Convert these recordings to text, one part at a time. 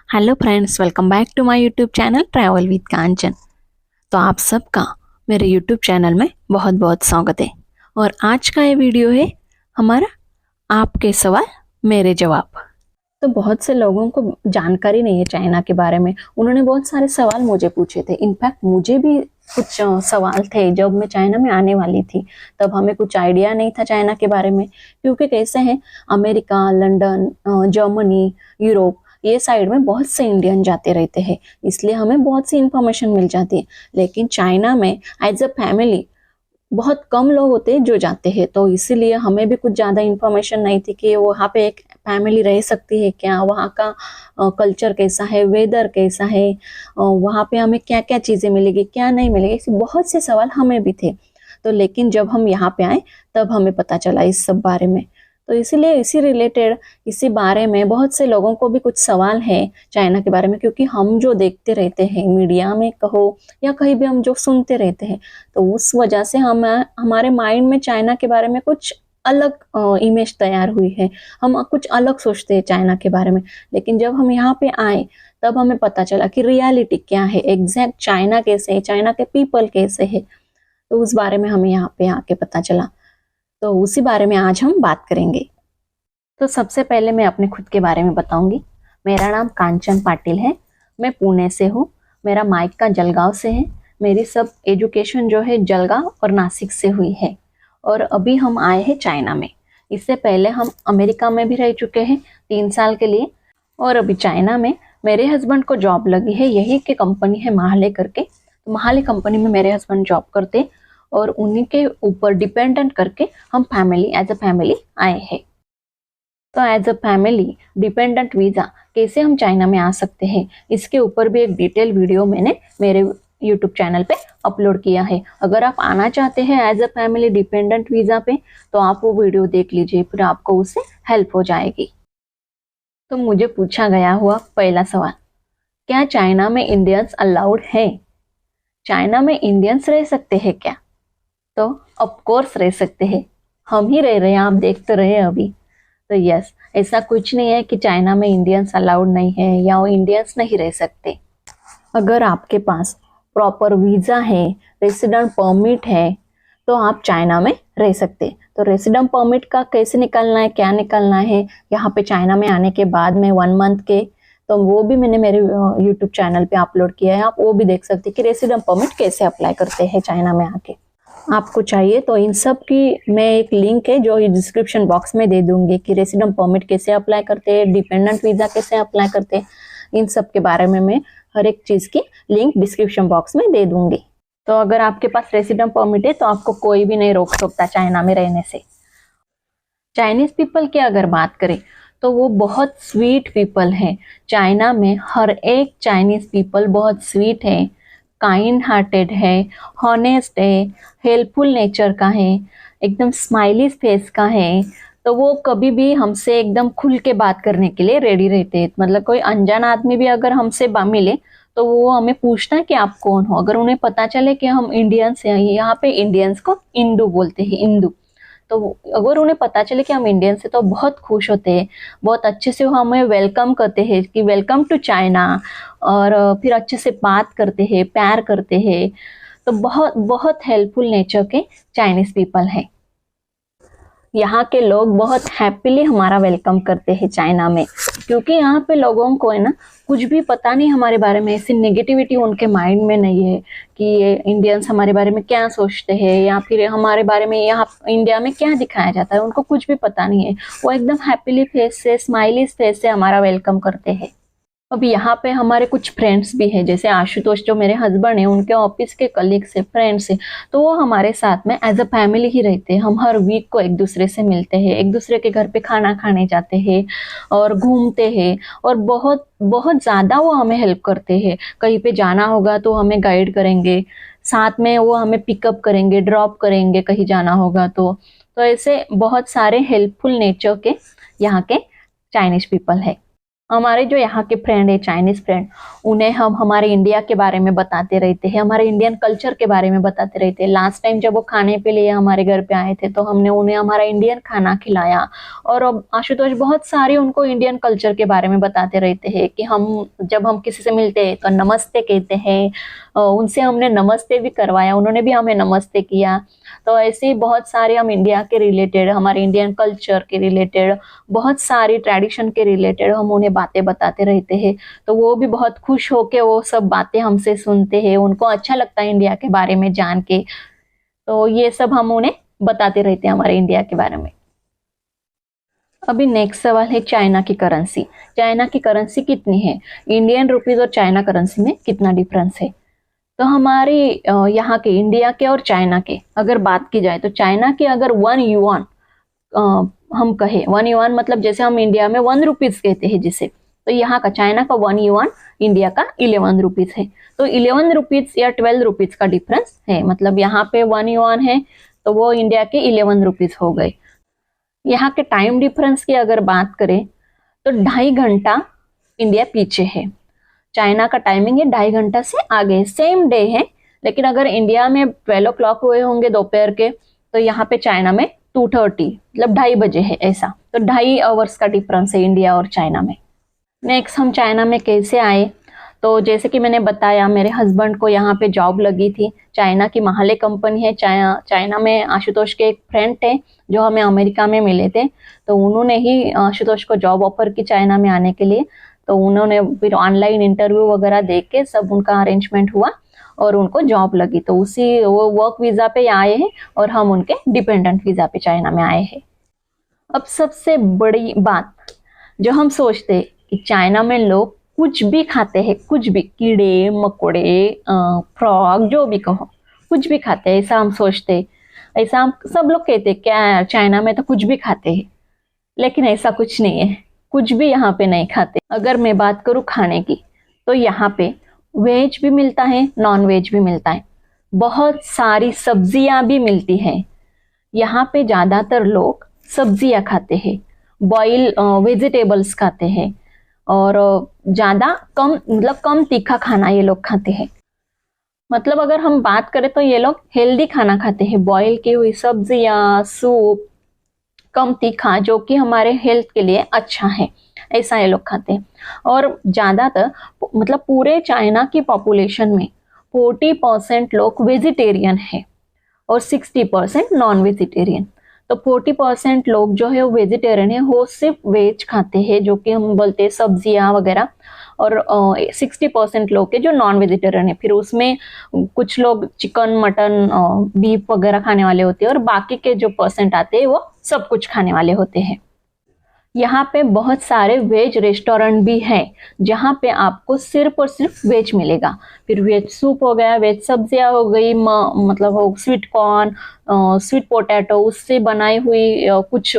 Hello friends, welcome back to my YouTube channel travel with Kanchan. तो आप सबका मेरे यूट्यूब चैनल में बहुत बहुत स्वागत है। और आज का ये वीडियो है हमारा आपके सवाल मेरे जवाब। तो बहुत से लोगों को जानकारी नहीं है चाइना के बारे में। उन्होंने बहुत सारे सवाल मुझे पूछे थे। इनफैक्ट मुझे भी कुछ सवाल थे जब मैं चाइना में आने वाली थी। तब हमें कुछ आइडिया नहीं था चाइना के बारे में, क्योंकि कैसे हैं अमेरिका, लंदन, जर्मनी, यूरोप, ये साइड में बहुत से इंडियन जाते रहते हैं, इसलिए हमें बहुत सी इंफॉर्मेशन मिल जाती है। लेकिन चाइना में एज अ फैमिली बहुत कम लोग होते हैं जो जाते हैं, तो इसीलिए हमें भी कुछ ज़्यादा इंफॉर्मेशन नहीं थी कि वहाँ पे एक फैमिली रह सकती है क्या, वहाँ का कल्चर कैसा है, वेदर कैसा है, वहाँ पे हमें क्या क्या चीज़ें मिलेगी, क्या नहीं मिलेगी, ऐसे बहुत से सवाल हमें भी थे। तो लेकिन जब हम यहाँ पे आए तब हमें पता चला इस सब बारे में। तो इसीलिए इसी रिलेटेड, इसी बारे में बहुत से लोगों को भी कुछ सवाल है चाइना के बारे में, क्योंकि हम जो देखते रहते हैं मीडिया में कहो या कहीं भी हम जो सुनते रहते हैं, तो उस वजह से हम हमारे माइंड में चाइना के बारे में कुछ अलग इमेज तैयार हुई है। हम कुछ अलग सोचते हैं चाइना के बारे में। लेकिन जब हम यहाँ पे आए तब हमें पता चला कि रियलिटी क्या है, एग्जैक्ट चाइना कैसे है, चाइना के पीपल कैसे है। तो उस बारे में हमें यहाँ पे आके पता चला। तो उसी बारे में आज हम बात करेंगे। तो सबसे पहले मैं अपने खुद के बारे में बताऊंगी। मेरा नाम कांचन पाटिल है। मैं पुणे से हूँ। मेरा मायका जलगांव से है। मेरी सब एजुकेशन जो है जलगांव और नासिक से हुई है। और अभी हम आए हैं चाइना में। इससे पहले हम अमेरिका में भी रह चुके हैं 3 साल के लिए। और अभी चाइना में मेरे हस्बैंड को जॉब लगी है, यही की कंपनी है महाले करके। तो महाले कंपनी में मेरे हस्बैंड जॉब करते और उन्हीं के ऊपर डिपेंडेंट करके हम फैमिली एज अ फैमिली आए हैं। तो as a family dependent visa कैसे हम चाइना में आ सकते हैं, इसके ऊपर भी एक डिटेल वीडियो मैंने मेरे यूट्यूब चैनल पे अपलोड किया है। अगर आप आना चाहते हैं as a family dependent visa पे, तो आप वो वीडियो देख लीजिए, फिर आपको उससे हेल्प हो जाएगी। तो मुझे पूछा गया हुआ पहला सवाल, क्या चाइना में इंडियंस अलाउड है? चाइना में इंडियंस रह सकते हैं क्या? तो ऑफ कोर्स रह सकते हैं। हम ही रह रहे हैं, आप देख तो रहे हैं अभी। तो यस, ऐसा कुछ नहीं है कि चाइना में इंडियंस अलाउड नहीं है या वो इंडियंस नहीं रह सकते। अगर आपके पास प्रॉपर वीज़ा है, रेसिडेंट परमिट है, तो आप चाइना में रह सकते। तो रेसिडेंट परमिट का कैसे निकालना है, क्या निकालना है यहाँ पे चाइना में आने के बाद में 1 मंथ के, तो वो भी मैंने मेरे यूट्यूब चैनल पे अपलोड किया है। आप वो भी देख सकते हैं कि रेसिडेंट परमिट कैसे अप्लाई करते हैं चाइना में आके। आपको चाहिए तो इन सब की मैं एक लिंक है जो डिस्क्रिप्शन बॉक्स में दे दूंगी कि रेसिडेंट परमिट कैसे अप्लाई करते हैं, डिपेंडेंट वीज़ा कैसे अप्लाई करते हैं, इन सब के बारे में मैं हर एक चीज़ की लिंक डिस्क्रिप्शन बॉक्स में दे दूंगी। तो अगर आपके पास रेसिडेंट परमिट है तो आपको कोई भी नहीं रोक सकता चाइना में रहने से। चाइनीज पीपल की अगर बात करें तो वो बहुत स्वीट पीपल है। चाइना में हर एक चाइनीज पीपल बहुत स्वीट है, काइंड हार्टेड है, हॉनेस्ट है, हेल्पफुल नेचर का है, एकदम स्माइली फेस का है। तो वो कभी भी हमसे एकदम खुल के बात करने के लिए रेडी रहते हैं। मतलब कोई अनजान आदमी भी अगर हमसे मिले तो वो हमें पूछना है कि आप कौन हो। अगर उन्हें पता चले कि हम इंडियंस हैं, यहाँ पे इंडियंस को इंडू बोलते हैं, इंडू, तो अगर उन्हें पता चले कि हम इंडियंस हैं तो बहुत खुश होते हैं, बहुत अच्छे से वो हमें वेलकम करते हैं कि वेलकम टू चाइना, और फिर अच्छे से बात करते हैं, प्यार करते हैं। तो बहुत बहुत हेल्पफुल नेचर के चाइनीज पीपल हैं। यहाँ के लोग बहुत हैप्पीली हमारा वेलकम करते हैं चाइना में, क्योंकि यहाँ पे लोगों को है ना कुछ भी पता नहीं हमारे बारे में, ऐसी नेगेटिविटी उनके माइंड में नहीं है कि ये इंडियंस हमारे बारे में क्या सोचते हैं या फिर हमारे बारे में यहाँ इंडिया में क्या दिखाया जाता है, उनको कुछ भी पता नहीं है। वो एकदम हैप्पीली फेस से, स्माइली फेस से हमारा वेलकम करते हैं। अब यहाँ पे हमारे कुछ फ्रेंड्स भी हैं, जैसे आशुतोष जो मेरे हस्बैंड हैं, उनके ऑफिस के कलीग्स से फ्रेंड्स हैं, तो वो हमारे साथ में एज अ फैमिली ही रहते हैं। हम हर वीक को एक दूसरे से मिलते हैं, एक दूसरे के घर पे खाना खाने जाते हैं और घूमते हैं, और बहुत बहुत ज़्यादा वो हमें हेल्प करते हैं। कहीं पे जाना होगा तो हमें गाइड करेंगे, साथ में वो हमें पिकअप करेंगे, ड्रॉप करेंगे कहीं जाना होगा तो ऐसे बहुत सारे हेल्पफुल नेचर के यहाँ के चाइनीज पीपल है। हमारे जो यहाँ के फ्रेंड है, चाइनीज फ्रेंड, उन्हें हम हमारे इंडिया के बारे में बताते रहते हैं, हमारे इंडियन कल्चर के बारे में बताते रहते हैं। लास्ट टाइम जब वो खाने के लिए हमारे घर पे आए थे तो हमने उन्हें हमारा इंडियन खाना खिलाया। और अब आशुतोष बहुत सारे उनको इंडियन कल्चर के बारे में बताते रहते हैं कि हम जब हम किसी से मिलते हैं तो नमस्ते कहते हैं। उनसे हमने नमस्ते भी करवाया, उन्होंने भी हमें नमस्ते किया। तो ऐसे ही बहुत सारे हम इंडिया के रिलेटेड, हमारे इंडियन कल्चर के रिलेटेड, बहुत सारी ट्रेडिशन के रिलेटेड हम उन्हें बातें बताते रहते हैं। तो वो भी बहुत खुश होके वो सब बातें हमसे सुनते हैं, उनको अच्छा लगता है इंडिया के बारे में जान के। तो ये सब हम उन्हें बताते रहते हैं हमारे इंडिया के बारे में। अभी नेक्स्ट सवाल है चाइना की करेंसी। चाइना की करेंसी कितनी है? इंडियन रुपीज और चाइना करेंसी में कितना डिफरेंस है? तो हमारे यहाँ के, इंडिया के और चाइना के अगर बात की जाए तो चाइना के अगर 1 युआन हम कहे, 1 युआन मतलब जैसे हम इंडिया में 1 रुपीज कहते हैं जिसे, तो यहाँ का चाइना का 1 युआन इंडिया का 11 रुपीज है। तो 11 रुपीज या 12 रुपीज का डिफरेंस है। मतलब यहाँ पे 1 युआन है तो वो इंडिया के 11 रुपीज हो गए। यहाँ के टाइम डिफरेंस की अगर बात करें तो 2.5 घंटा इंडिया पीछे है। चाइना का टाइमिंग है 2.5 घंटा से आगे, सेम डे है। लेकिन अगर इंडिया में 12 o'clock हुए होंगे दोपहर के, तो यहाँ पे चाइना में 2:30 मतलब 2:30 है ऐसा। तो 2.5 आवर्स का डिफरेंस है इंडिया और चाइना में। नेक्स्ट हम चाइना में कैसे आए? तो जैसे कि मैंने बताया, मेरे हस्बैंड को यहाँ पे जॉब लगी थी। चाइना की महाले कंपनी है। चाइना में आशुतोष के एक फ्रेंड थे जो हमें अमेरिका में मिले थे, तो उन्होंने ही आशुतोष को जॉब ऑफर की चाइना में आने के लिए। तो उन्होंने फिर ऑनलाइन इंटरव्यू वगैरह देख के सब उनका अरेंजमेंट हुआ और उनको जॉब लगी। तो उसी वो वर्क वीजा पे आए हैं और हम उनके डिपेंडेंट वीजा पे चाइना में आए हैं। अब सबसे बड़ी बात जो हम सोचते हैं कि चाइना में लोग कुछ भी खाते हैं, कुछ भी, कीड़े मकोड़े, फ्रॉग, जो भी कहो, कुछ भी खाते हैं, ऐसा हम सोचते हैं। ऐसा हम सब लोग कहते हैं क्या चाइना में तो कुछ भी खाते हैं, लेकिन ऐसा कुछ नहीं है। कुछ भी यहाँ पे नहीं खाते। अगर मैं बात करूँ खाने की, तो यहाँ पे वेज भी मिलता है, नॉन वेज भी मिलता है। बहुत सारी सब्जियां भी मिलती हैं। यहाँ पे ज्यादातर लोग सब्जियां खाते हैं, बॉयल वेजिटेबल्स खाते हैं, और ज्यादा कम, मतलब कम तीखा खाना ये लोग खाते हैं। मतलब अगर हम बात करें तो ये लोग हेल्दी खाना खाते हैं, बॉयल की हुई सब्जियां, सूप, कम तीखा, जो कि हमारे हेल्थ के लिए अच्छा है, ऐसा ये लोग खाते हैं। और ज्यादातर, मतलब पूरे चाइना की पॉपुलेशन में 40% लोग वेजिटेरियन है और 60% नॉन वेजिटेरियन। तो 40% लोग जो है वो वेजिटेरियन है, वो सिर्फ वेज खाते हैं, जो कि हम बोलते हैं सब्जियां वगैरह। और 60% लोग के जो नॉन वेजिटेरियन है, फिर उसमें कुछ लोग चिकन, मटन, बीफ वगैरह खाने वाले होते हैं, और बाकी के जो परसेंट आते हैं वो सब कुछ खाने वाले होते हैं। यहाँ पे बहुत सारे वेज रेस्टोरेंट भी हैं जहाँ पे आपको सिर्फ और सिर्फ वेज मिलेगा। फिर वेज सूप हो गया, वेज सब्जियां हो गई, मतलब स्वीट कॉर्न, स्वीट पोटैटो, उससे बनाई हुई कुछ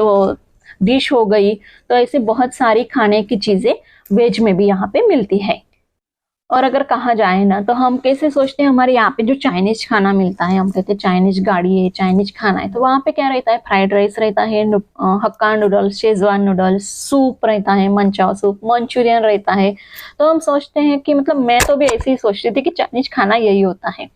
डिश हो गई। तो ऐसे बहुत सारी खाने की चीजें वेज में भी यहाँ पे मिलती है। और अगर कहा जाए ना, तो हम कैसे सोचते हैं, हमारे यहाँ पे जो चाइनीज खाना मिलता है, हम कहते हैं चाइनीज गाड़ी है, चाइनीज खाना है, तो वहाँ पे क्या रहता है? फ्राइड राइस रहता है, हक्का नूडल्स, शेजवान नूडल्स, सूप रहता है, मंचाओ सूप, मंचूरियन रहता है। तो हम सोचते हैं कि, मतलब मैं तो भी ऐसे ही सोचती थी कि चाइनीज खाना यही होता है।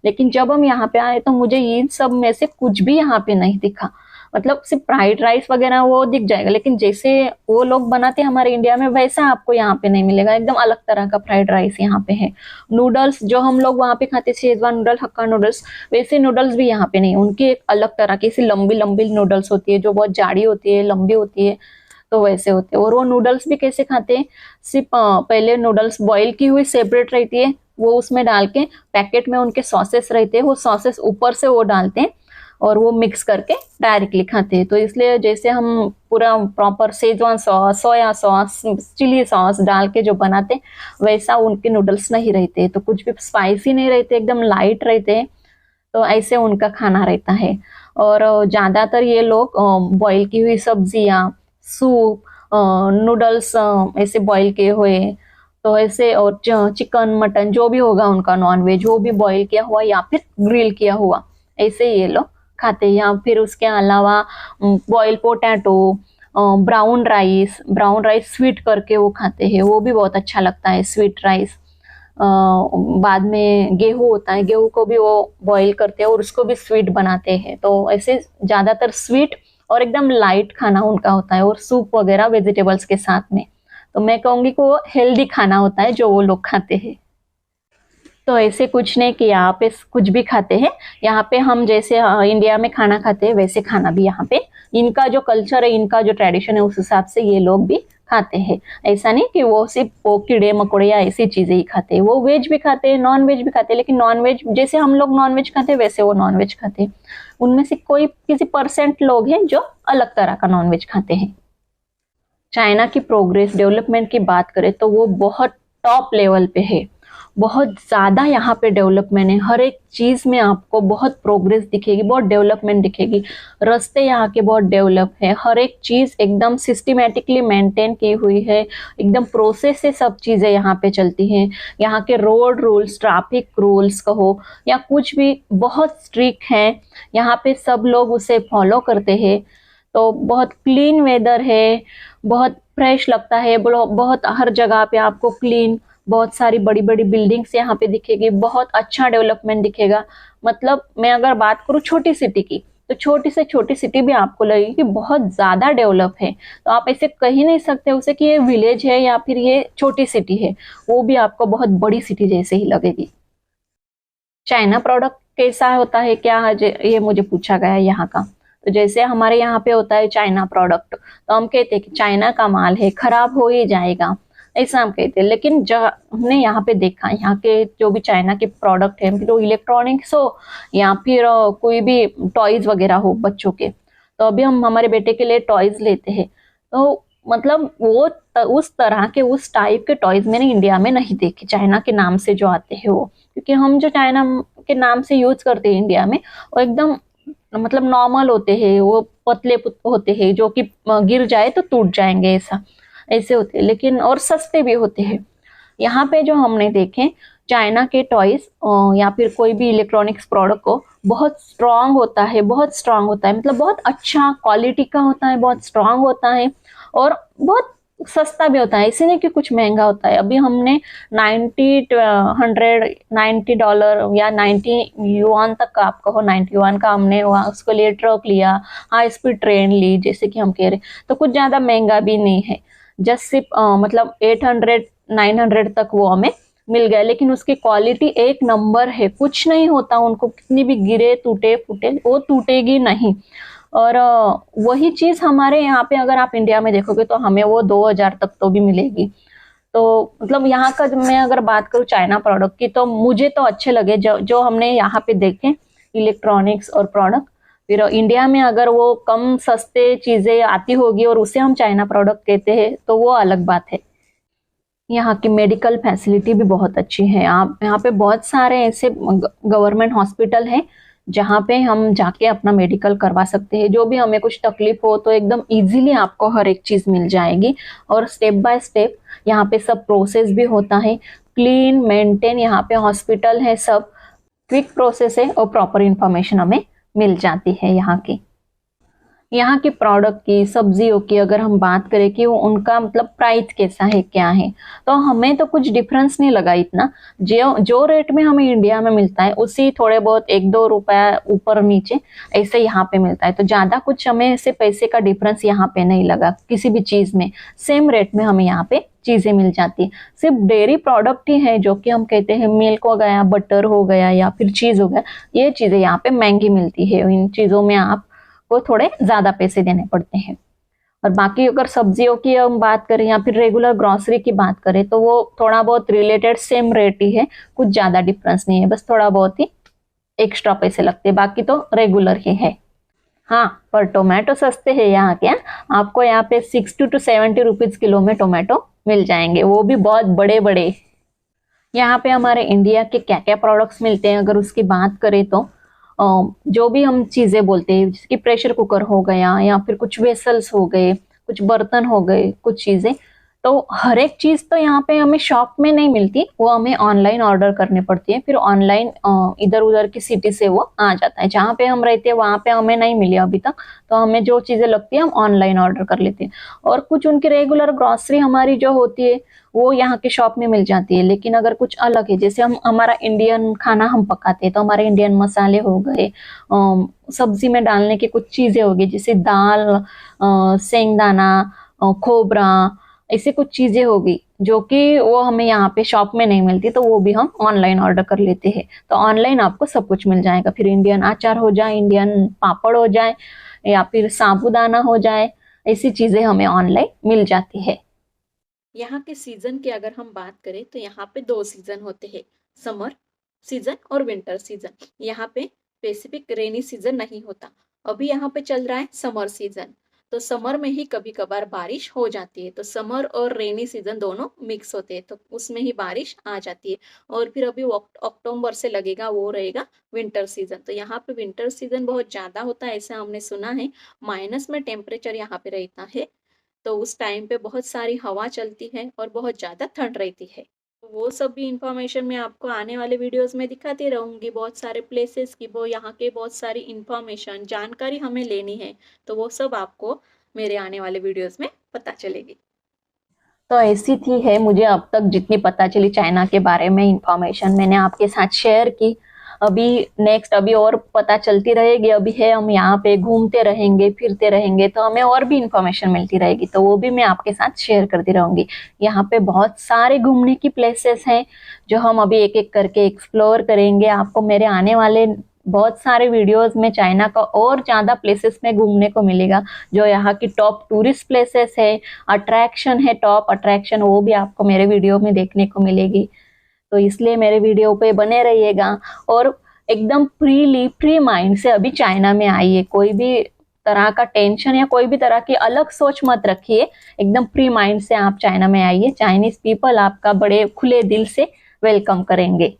लेकिन जब हम यहाँ पे आए तो मुझे ये सब में से कुछ भी यहाँ पे नहीं दिखा। मतलब सिर्फ फ्राइड राइस वगैरह वो दिख जाएगा, लेकिन जैसे वो लोग बनाते हैं हमारे इंडिया में, वैसा आपको यहाँ पे नहीं मिलेगा। एकदम अलग तरह का फ्राइड राइस यहाँ पे है। नूडल्स जो हम लोग वहाँ पे खाते, शेजवान नूडल, हक्का नूडल्स, वैसे नूडल्स भी यहाँ पे नहीं। उनकी एक अलग तरह की लंबी लंबी नूडल्स होती है, जो बहुत जाड़ी होती है, लंबी होती है, तो वैसे होते हैं। और वो नूडल्स भी कैसे खाते हैं? सिर्फ पहले नूडल्स बॉईल की हुई सेपरेट रहती है, वो उसमें डाल के, पैकेट में उनके सॉसेस रहते हैं, वो सॉसेस ऊपर से वो डालते हैं और वो मिक्स करके डायरेक्टली खाते हैं। तो इसलिए जैसे हम पूरा proper Schezwan sauce, soya sauce, chilli sauce डाल के जो बनाते, वैसा उनके नूडल्स नहीं रहते। तो कुछ भी स्पाइसी नहीं रहते, एकदम लाइट रहते हैं। तो ऐसे उनका खाना रहता है। और ज्यादातर ये लोग बॉईल की हुई सब्जियां, सूप, नूडल्स ऐसे बॉईल किए हुए, तो ऐसे, और चिकन, मटन जो भी होगा उनका, नॉन वेज, वो भी बॉईल किया हुआ या फिर ग्रिल किया हुआ, ऐसे ये लोग खाते हैं। या फिर उसके अलावा boil potato, brown rice sweet करके वो खाते हैं, वो भी बहुत अच्छा लगता है स्वीट राइस। बाद में गेहूं होता है, गेहूं को भी वो बॉईल करते हैं और उसको भी स्वीट बनाते हैं। तो ऐसे ज्यादातर स्वीट और एकदम लाइट खाना उनका होता है, और सूप वगैरह वेजिटेबल्स के साथ में। तो मैं कहूंगी कि वो हेल्दी खाना होता है जो वो लोग खाते हैं। तो ऐसे कुछ नहीं कि यहाँ पे कुछ भी खाते हैं। यहाँ पे हम जैसे इंडिया में खाना खाते हैं वैसे खाना भी यहाँ पे, इनका जो कल्चर है, इनका जो ट्रेडिशन है, उस हिसाब से ये लोग भी खाते हैं। ऐसा नहीं कि वो सिर्फ वो कीड़े मकोड़े या ऐसी चीजें ही खाते हैं, वो वेज भी खाते हैं, नॉन वेज भी खाते हैं। लेकिन नॉन वेज जैसे हम लोग नॉन वेज खाते हैं वैसे वो नॉन वेज खाते हैं। उनमें से कोई किसी परसेंट लोग हैं जो अलग तरह का नॉन वेज खाते हैं। चाइना की प्रोग्रेस डेवलपमेंट की बात करें तो वो बहुत टॉप लेवल पे है, बहुत ज्यादा यहाँ पे डेवलपमेंट है। हर एक चीज में आपको बहुत प्रोग्रेस दिखेगी, बहुत डेवलपमेंट दिखेगी। रास्ते यहाँ के बहुत डेवलप है, हर एक चीज एकदम सिस्टमेटिकली मेंटेन की हुई है, एकदम प्रोसेस से सब चीजें यहाँ पे चलती हैं। यहाँ के रोड रूल्स, ट्रैफिक रूल्स कहो या कुछ भी बहुत स्ट्रिक्ट हैं, यहाँ पे सब लोग उसे फॉलो करते हैं। तो बहुत क्लीन वेदर है, बहुत फ्रेश लगता है, बहुत हर जगह पे आपको क्लीन, बहुत सारी बड़ी बड़ी बिल्डिंग्स यहाँ पे दिखेगी, बहुत अच्छा डेवलपमेंट दिखेगा। मतलब मैं अगर बात करूँ छोटी सिटी की, तो छोटी से छोटी सिटी भी आपको लगेगी कि बहुत ज्यादा डेवलप है। तो आप ऐसे कह ही नहीं सकते उसे कि ये विलेज है या फिर ये छोटी सिटी है, वो भी आपको बहुत बड़ी सिटी जैसे ही लगेगी। चाइना प्रोडक्ट कैसा होता है क्या है, ये मुझे पूछा गया है यहाँ का। तो जैसे हमारे यहाँ पे होता है चाइना प्रोडक्ट, तो हम कहते हैं कि चाइना का माल है, खराब हो ही जाएगा, ऐसा हम कहते हैं। लेकिन जो हमने यहाँ पे देखा, यहाँ के जो भी चाइना के प्रोडक्ट है, फिर वो इलेक्ट्रॉनिक्स हो या फिर कोई भी टॉयज वगैरह हो बच्चों के, तो अभी हम हमारे बेटे के लिए टॉयज लेते हैं, तो मतलब वो उस तरह के, उस टाइप के टॉयज मैंने इंडिया में नहीं देखे, चाइना के नाम से जो आते हैं वो। क्योंकि हम जो चाइना के नाम से यूज करते हैं इंडिया में, वो एकदम मतलब नॉर्मल होते हैं, वो पतले होते हैं जो कि गिर जाए तो टूट जाएंगे, ऐसे होते हैं, लेकिन और सस्ते भी होते हैं। यहाँ पे जो हमने देखे चाइना के टॉयज या फिर कोई भी इलेक्ट्रॉनिक्स प्रोडक्ट को, बहुत स्ट्रांग होता है, बहुत स्ट्रांग होता है, मतलब बहुत अच्छा क्वालिटी का होता है, बहुत स्ट्रांग होता है और बहुत सस्ता भी होता है। ऐसे नहीं कि कुछ महंगा होता है। अभी हमने $90 या 90 युआन तक का, आप कहो 90 युआन का, हमने वहाँ उसके लिए ट्रक लिया, हाई स्पीड ट्रेन ली, जैसे कि हम कह रहे, तो कुछ ज्यादा महंगा भी नहीं है। जस्ट सिर्फ मतलब 800-900 तक वो हमें मिल गया, लेकिन उसकी क्वालिटी एक नंबर है, कुछ नहीं होता उनको, कितनी भी गिरे टूटे फूटे वो टूटेगी नहीं। और वही चीज हमारे यहाँ पे अगर आप इंडिया में देखोगे तो हमें वो 2000 तक तो भी मिलेगी। तो मतलब यहाँ का मैं अगर बात करूँ चाइना प्रोडक्ट की, तो मुझे तो अच्छे लगे जो हमने यहाँ पे देखे इलेक्ट्रॉनिक्स और प्रोडक्ट। फिर इंडिया में अगर वो कम सस्ते चीजें आती होगी और उसे हम चाइना प्रोडक्ट कहते हैं तो वो अलग बात है। यहाँ की मेडिकल फैसिलिटी भी बहुत अच्छी है। आप यहाँ पे बहुत सारे ऐसे गवर्नमेंट हॉस्पिटल हैं जहाँ पे हम जाके अपना मेडिकल करवा सकते हैं। जो भी हमें कुछ तकलीफ हो तो एकदम इजीली आपको हर एक चीज मिल जाएगी, और स्टेप बाय स्टेप यहाँ पे सब प्रोसेस भी होता है, क्लीन मेंटेन यहाँ पे हॉस्पिटल है, सब क्विक प्रोसेस है और प्रॉपर इंफॉर्मेशन हमें मिल जाती है। यहाँ की प्रोडक्ट की, सब्जियों की अगर हम बात करें कि वो उनका मतलब प्राइस कैसा है क्या है, तो हमें तो कुछ डिफरेंस नहीं लगा इतना। जो रेट में हमें इंडिया में मिलता है उसी थोड़े बहुत 1-2 रुपया ऊपर नीचे ऐसे यहाँ पे मिलता है। तो ज्यादा कुछ हमें ऐसे पैसे का डिफरेंस यहाँ पे नहीं लगा किसी भी चीज में, सेम रेट में हमें यहाँ पे चीजें मिल जाती है। सिर्फ डेयरी प्रोडक्ट ही है जो कि हम कहते हैं मिल्क हो गया, बटर हो गया या फिर चीज हो गया, ये चीजें यहाँ पे महंगी मिलती है। इन चीजों में आप को थोड़े ज्यादा पैसे देने पड़ते हैं। और बाकी अगर सब्जियों की हम बात करें या फिर रेगुलर ग्रोसरी की बात करें तो वो थोड़ा बहुत रिलेटेड सेम रेट ही है, कुछ ज्यादा डिफरेंस नहीं है, बस थोड़ा बहुत ही एक्स्ट्रा पैसे लगते हैं, बाकी तो रेगुलर ही है। हाँ, पर टोमेटो सस्ते हैं यहाँ के। आपको यहाँ पे 60 to 70 रुपीज किलो में टोमेटो मिल जाएंगे, वो भी बहुत बड़े बड़े। यहाँ पे हमारे इंडिया के क्या क्या प्रोडक्ट्स मिलते हैं अगर उसकी बात करें तो जो भी हम चीजें बोलते हैं, जैसे कि प्रेशर कुकर हो गया या फिर कुछ वेसल्स हो गए, कुछ बर्तन हो गए, कुछ चीजें, तो हर एक चीज़ तो यहाँ पे हमें शॉप में नहीं मिलती, वो हमें ऑनलाइन ऑर्डर करनी पड़ती है। फिर ऑनलाइन इधर उधर की सिटी से वो आ जाता है। जहाँ पे हम रहते हैं वहाँ पे हमें नहीं मिली अभी तक, तो हमें जो चीज़ें लगती है हम ऑनलाइन ऑर्डर कर लेते हैं। और कुछ उनकी रेगुलर ग्रॉसरी हमारी जो होती है वो यहाँ के शॉप में मिल जाती है। लेकिन अगर कुछ अलग है, जैसे हम हमारा इंडियन खाना हम पकाते हैं, तो हमारे इंडियन मसाले हो गए, सब्जी में डालने की कुछ चीज़ें हो गई, जैसे दाल, सेंगदाना, खोबरा, ऐसी कुछ चीजें होगी जो कि वो हमें यहाँ पे शॉप में नहीं मिलती, तो वो भी हम ऑनलाइन ऑर्डर कर लेते हैं। तो ऑनलाइन आपको सब कुछ मिल जाएगा। फिर इंडियन अचार हो जाए, इंडियन पापड़ हो जाए, या फिर साबूदाना हो जाए, ऐसी चीजें हमें ऑनलाइन मिल जाती है। यहाँ के सीजन की अगर हम बात करें तो यहाँ पे 2 सीजन होते हैं, समर सीजन और विंटर सीजन। यहाँ पे स्पेसिफिक रेनी सीजन नहीं होता। अभी यहाँ पे चल रहा है समर सीजन, तो समर में ही कभी कभार बारिश हो जाती है। तो समर और रेनी सीजन दोनों मिक्स होते हैं, तो उसमें ही बारिश आ जाती है। और फिर अभी अक्टूबर से लगेगा, वो रहेगा विंटर सीजन। तो यहाँ पे विंटर सीजन बहुत ज्यादा होता है, ऐसा हमने सुना है। माइनस में टेम्परेचर यहाँ पे रहता है, तो उस टाइम पे बहुत सारी हवा चलती है और बहुत ज़्यादा ठंड रहती है। तो वो सब भी इंफॉर्मेशन मैं आपको आने वाले वीडियोस में दिखाती रहूँगी। बहुत सारे प्लेसेस की, वो यहाँ के बहुत सारी इंफॉर्मेशन जानकारी हमें लेनी है, तो वो सब आपको मेरे आने वाले वीडियोस में पता चलेगी। तो ऐसी थी है मुझे अब तक जितनी पता चली चाइना के बारे में इंफॉर्मेशन मैंने आपके साथ शेयर की। अभी नेक्स्ट अभी और पता चलती रहेगी। अभी है हम यहाँ पे घूमते रहेंगे, फिरते रहेंगे, तो हमें और भी इंफॉर्मेशन मिलती रहेगी, तो वो भी मैं आपके साथ शेयर करती रहूंगी। यहाँ पे बहुत सारे घूमने की प्लेसेस हैं जो हम अभी एक एक करके एक्सप्लोर करेंगे। आपको मेरे आने वाले बहुत सारे वीडियोस में चाइना का और ज्यादा प्लेसेस में घूमने को मिलेगा। जो यहाँ की टॉप टूरिस्ट प्लेसेस है, अट्रैक्शन है, टॉप अट्रैक्शन, वो भी आपको मेरे वीडियो में देखने को मिलेगी। तो इसलिए मेरे वीडियो पे बने रहिएगा और एकदम फ्री माइंड से अभी चाइना में आइए। कोई भी तरह का टेंशन या कोई भी तरह की अलग सोच मत रखिए। एकदम फ्री माइंड से आप चाइना में आइए। चाइनीज पीपल आपका बड़े खुले दिल से वेलकम करेंगे।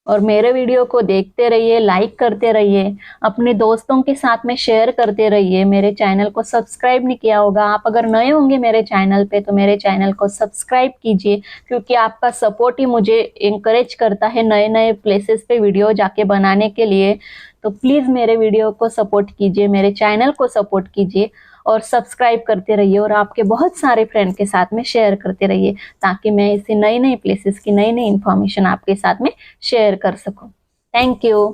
और मेरे वीडियो को देखते रहिए, लाइक करते रहिए, अपने दोस्तों के साथ में शेयर करते रहिए। मेरे चैनल को सब्सक्राइब नहीं किया होगा, आप अगर नए होंगे मेरे चैनल पे तो मेरे चैनल को सब्सक्राइब कीजिए, क्योंकि आपका सपोर्ट ही मुझे इंकरेज करता है नए नए प्लेसेस पे वीडियो जाके बनाने के लिए। तो प्लीज़ मेरे वीडियो को सपोर्ट कीजिए, मेरे चैनल को सपोर्ट कीजिए और सब्सक्राइब करते रहिए और आपके बहुत सारे फ्रेंड के साथ में शेयर करते रहिए, ताकि मैं इसे नई नई प्लेसेस की नई नई इन्फॉर्मेशन आपके साथ में शेयर कर सकूं। Thank you.